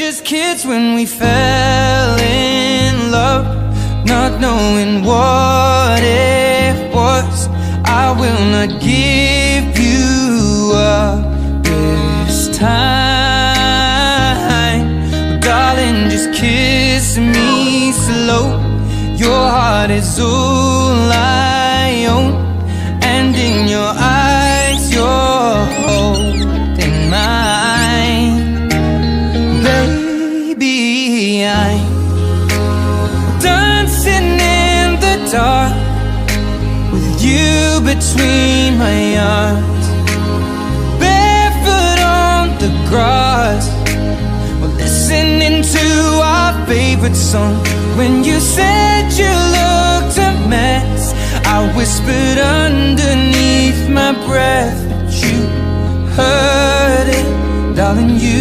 just kids when we fell in love, not knowing what it was. I will not give you up this time, but darling, just kiss me slow. Your heart is all I own, and in your eyes you're holding mine. Baby, I'm dancing in the dark with you between my arms, barefoot on the grass, we're listening to our favorite song. When you said you looked a mess, I whispered underneath my breath, but you heard it, darling. You